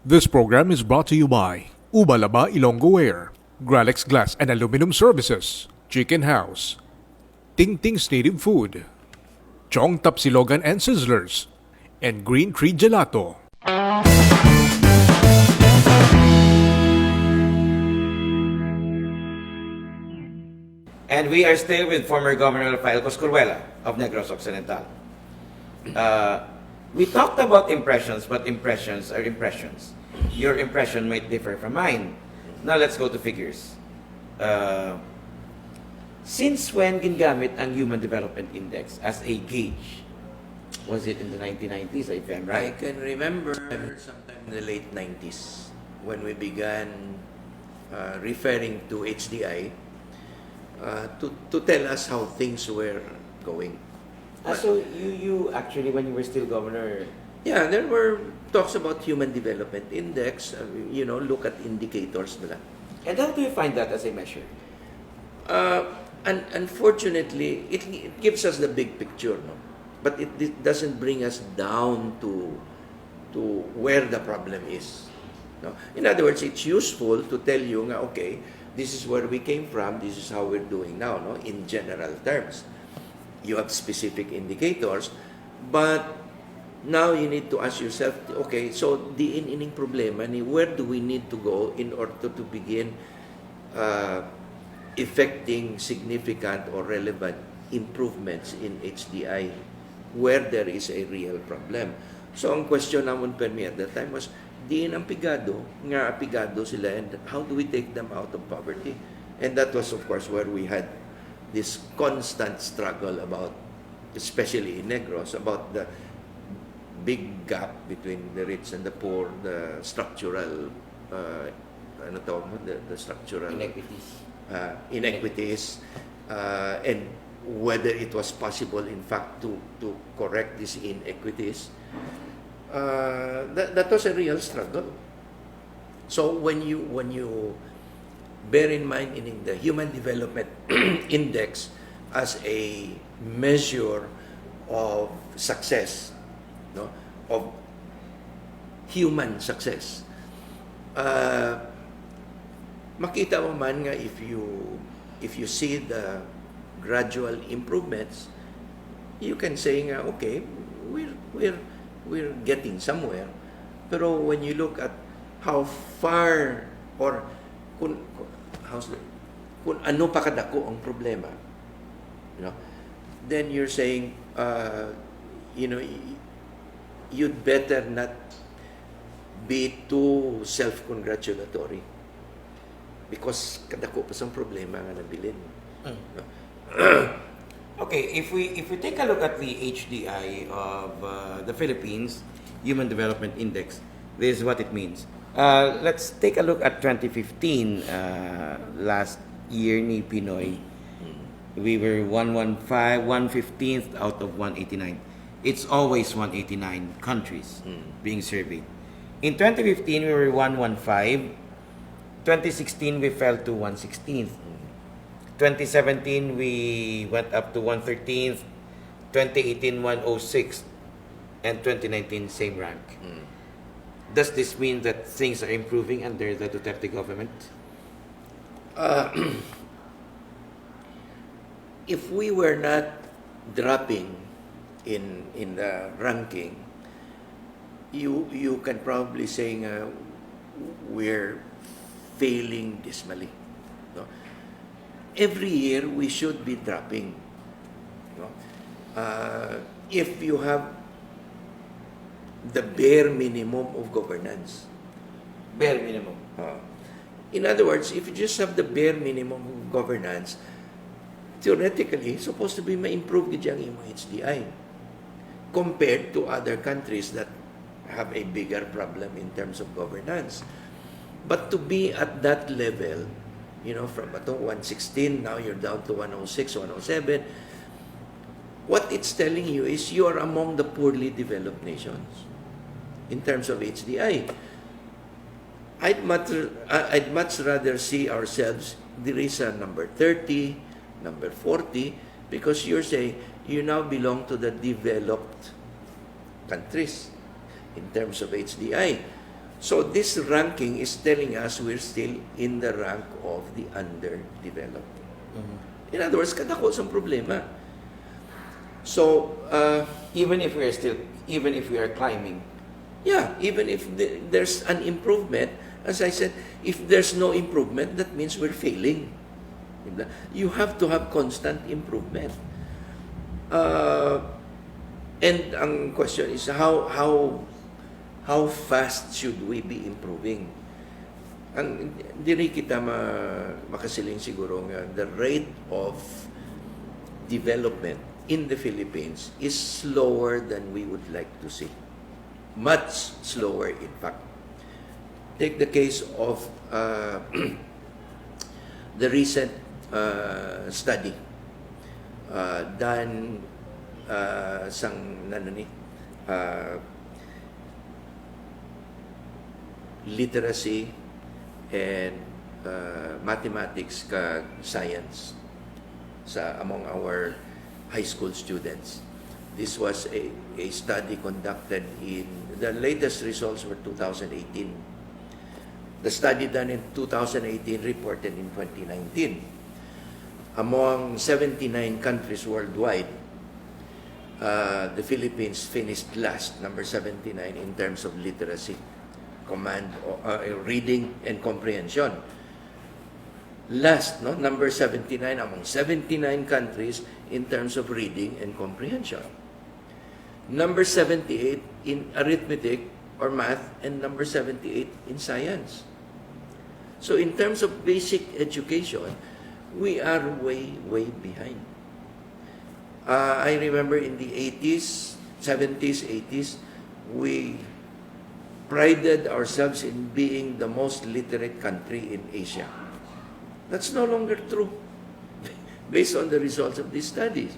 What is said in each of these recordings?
This program is brought to you by Ubalaba Ilonggo Ware, Gralex Glass and Aluminum Services, Chicken House, Ting Ting's Native Food, Chong Tapsilogan and Sizzlers, and Green Tree Gelato. And we are still with former Governor Rafael Coscolluela of Negros Occidental. We talked about impressions, but impressions are impressions. Your impression might differ from mine. Now let's go to figures. Since when gingamit ang Human Development Index as a gauge? Was it in the 1990s, if I'm right? I can remember sometime in the late 90s when we began referring to HDI to tell us how things were going. So you actually, when you were still governor... Yeah, there were talks about Human Development Index, look at indicators nila. And how do you find that as a measure? And unfortunately, it gives us the big picture, no? But it doesn't bring us down to where the problem is. No? In other words, it's useful to tell you, okay, this is where we came from, this is how we're doing now, no? In general terms. You have specific indicators, but now you need to ask yourself, okay, so the ining problema ni where do we need to go in order to begin effecting significant or relevant improvements in HDI where there is a real problem. So ang question naman per me at that time was, diin ang pigado, nga apigado sila, and how do we take them out of poverty? And that was of course where we had this constant struggle about, especially in Negros, about the big gap between the rich and the poor, the structural, the structural inequities, and whether it was possible, in fact, to correct these inequities. That was a real struggle. So when you bear in mind in the Human Development Index as a measure of success, no, of human success, makita mo man nga if you see the gradual improvements, you can say nga, okay, we're getting somewhere. Pero when you look at how far or kung ano pa kadako ang problema, then you're saying, you'd better not be too self-congratulatory because kadako pa sang problema nga nabilin. Okay, if we take a look at the HDI of the Philippines Human Development Index, this is what it means. Let's take a look at 2015, last year ni Pinoy. We were 115th out of 189. It's always 189 countries being surveyed. In 2015, we were 115. 2016, we fell to 116th. 2017, we went up to 113th. 2018, 106th. And 2019, same rank. Does this mean that things are improving under the Duterte government? If we were not dropping in the ranking, you can probably say we're failing dismally. No? Every year we should be dropping. No? If you have the bare minimum of governance. Bare minimum. In other words, if you just have the bare minimum of governance, theoretically, supposed to be ma-improve gid yung HDI compared to other countries that have a bigger problem in terms of governance. But to be at that level, from 116, now you're down to 106, 107, what it's telling you is you are among the poorly developed nations in terms of HDI. I'd much rather see ourselves, there is a number 30, number 40, because you're saying you now belong to the developed countries in terms of HDI. So this ranking is telling us we're still in the rank of the underdeveloped. In other words, kadako sa problema. So, Even if we are climbing. yeah, even if there's an improvement, as I said, if there's no improvement, that means we're failing. Diba? You have to have constant improvement. And ang question is, how fast should we be improving? Ang diri kita makasiling siguro nga the rate of development in the Philippines is slower than we would like to see. Much slower, in fact. Take the case of the recent study done sang literacy and mathematics ka science among our high school students. This was a study conducted the latest results were 2018. The study done in 2018 reported in 2019. Among 79 countries worldwide, the Philippines finished last, number 79, in terms of literacy, reading and comprehension. Last, number 79 among 79 countries in terms of reading and comprehension. Number 78 in arithmetic or math, and number 78 in science. So in terms of basic education, we are way, way behind. I remember in the 80s, 70s, 80s, we prided ourselves in being the most literate country in Asia. That's no longer true based on the results of these studies.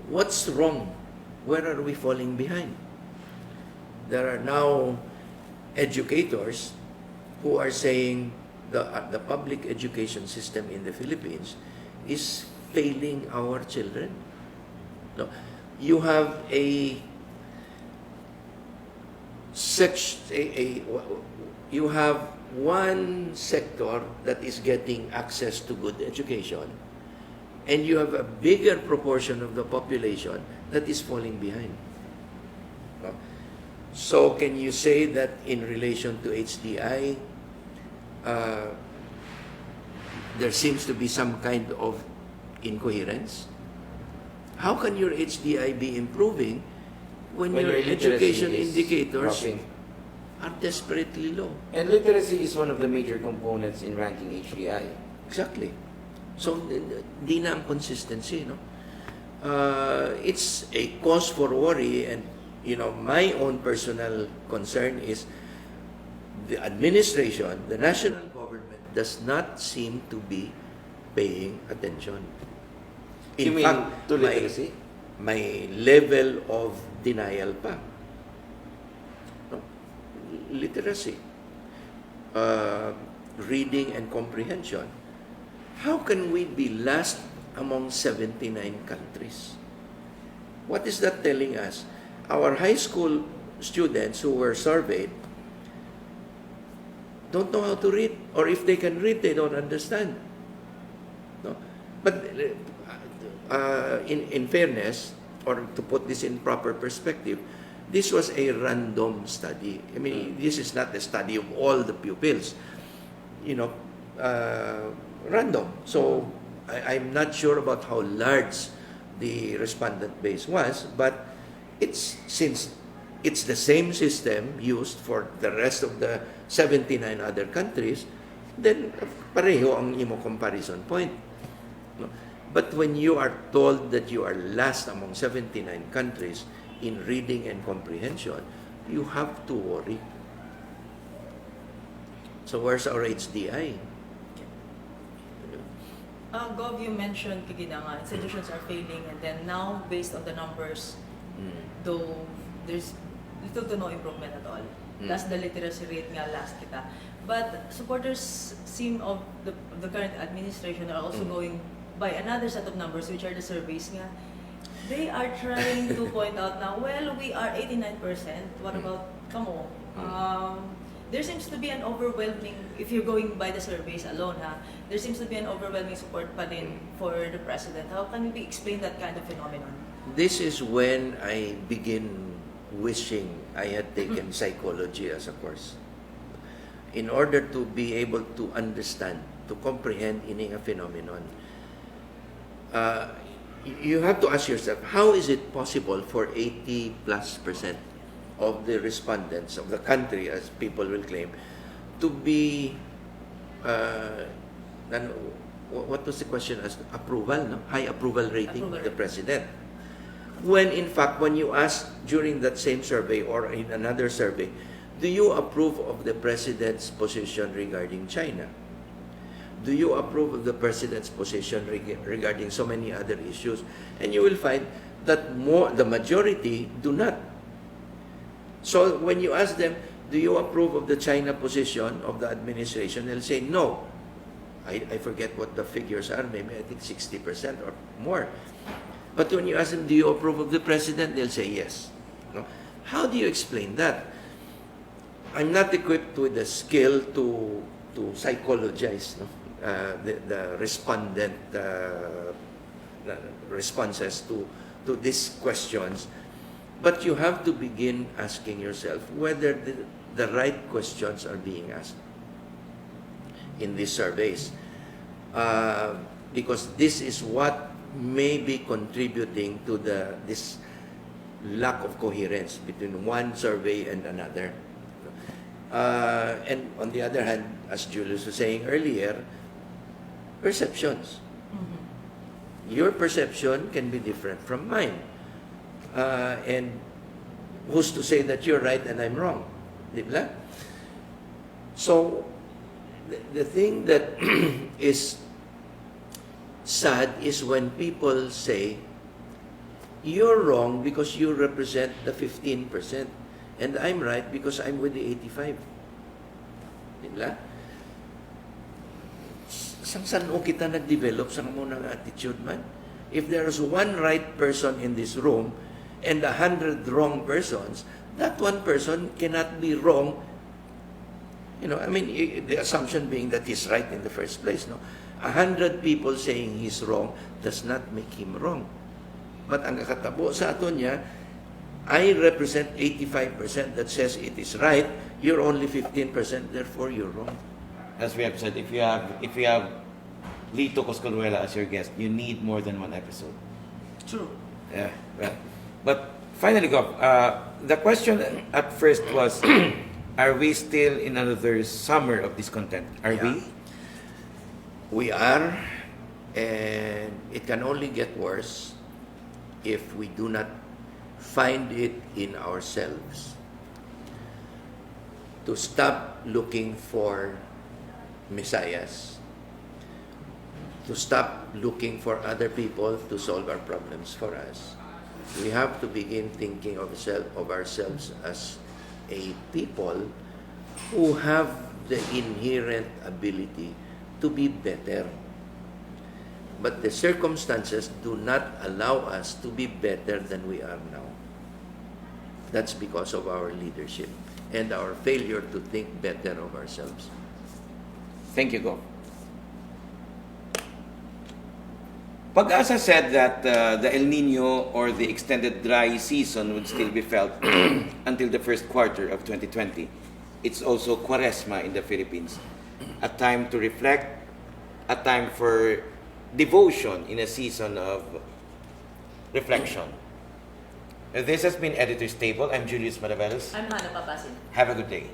What's wrong? Where are we falling behind? There are now educators who are saying the public education system in the Philippines is failing our children. No, you have you have one sector that is getting access to good education, and you have a bigger proportion of the population that is falling behind. No? So can you say that in relation to HDI, there seems to be some kind of incoherence? How can your HDI be improving when your education indicators dropping, are desperately low? and literacy is one of the major components in ranking HDI. Exactly. So, di na ang consistency, no? It's a cause for worry, and, my own personal concern is the administration, the national government, does not seem to be paying attention. You mean to literacy? May level of denial pa. No? Literacy, reading and comprehension. How can we be last among 79 countries? What is that telling us? Our high school students who were surveyed don't know how to read, or if they can read, they don't understand. No? But in fairness, or to put this in proper perspective, this was a random study. I mean, this is not a study of all the pupils. Random. So I'm not sure about how large the respondent base was, but since it's the same system used for the rest of the 79 other countries, then pareho ang imo comparison point. No? But when you are told that you are last among 79 countries in reading and comprehension, you have to worry. So where's our HDI? Gov, you mentioned kagina nga, institutions are failing, and then now, based on the numbers, though there's little to no improvement at all. Plus the literacy rate nga last kita. But supporters of the current administration are also going by another set of numbers, which are the surveys nga. They are trying to point out now, well, we are 89%. What about kamo? there seems to be an overwhelming, if you're going by the surveys alone, there seems to be an overwhelming support pa din for the president. How can we explain that kind of phenomenon? This is when I begin wishing I had taken psychology as a course. In order to be able to understand, to comprehend any phenomenon, you have to ask yourself, how is it possible for 80+% of the respondents of the country, as people will claim, to be, what was the question? As approval, no? High approval rating of the president. When in fact, when you ask during that same survey or in another survey, do you approve of the president's position regarding China? Do you approve of the president's position regarding so many other issues? And you will find that the majority do not. So when you ask them, do you approve of the China position of the administration? They'll say no. I forget what the figures are, maybe I think 60% or more. But when you ask them, do you approve of the president? They'll say yes. No? How do you explain that? I'm not equipped with the skill to psychologize, no? The respondent responses to these questions. But you have to begin asking yourself whether the right questions are being asked in these surveys. Because this is what may be contributing to this lack of coherence between one survey and another. And on the other hand, as Julius was saying earlier, perceptions. Mm-hmm. Your perception can be different from mine. And who's to say that you're right and I'm wrong? Di ba? So, the thing that is sad is when people say, you're wrong because you represent the 15%, and I'm right because I'm with the 85%. Di ba? Saan kita nag-develop sa munang attitude man? If there's one right person in this room and 100 wrong persons, that one person cannot be wrong. You know, I mean, the assumption being that he's right in the first place, no? 100 people saying he's wrong does not make him wrong. But ang kakatabo sa ato niya, I represent 85% that says it is right, you're only 15%, therefore you're wrong. As we have said, if you have Lito Coscolluela as your guest, you need more than one episode. True. Yeah, well, but finally, Gov, the question at first was, are we still in another summer of discontent? Are we? We are, and it can only get worse if we do not find it in ourselves to stop looking for messiahs, to stop looking for other people to solve our problems for us. We have to begin thinking of ourselves as a people who have the inherent ability to be better. But the circumstances do not allow us to be better than we are now. That's because of our leadership and our failure to think better of ourselves. Thank you, Gov. Pag-asa said that the El Nino or the extended dry season would still be felt until the first quarter of 2020. It's also Quaresma in the Philippines, a time to reflect, a time for devotion in a season of reflection. This has been Editor's Table. I'm Julius Mariveles. I'm Hannah Papasin. Have a good day.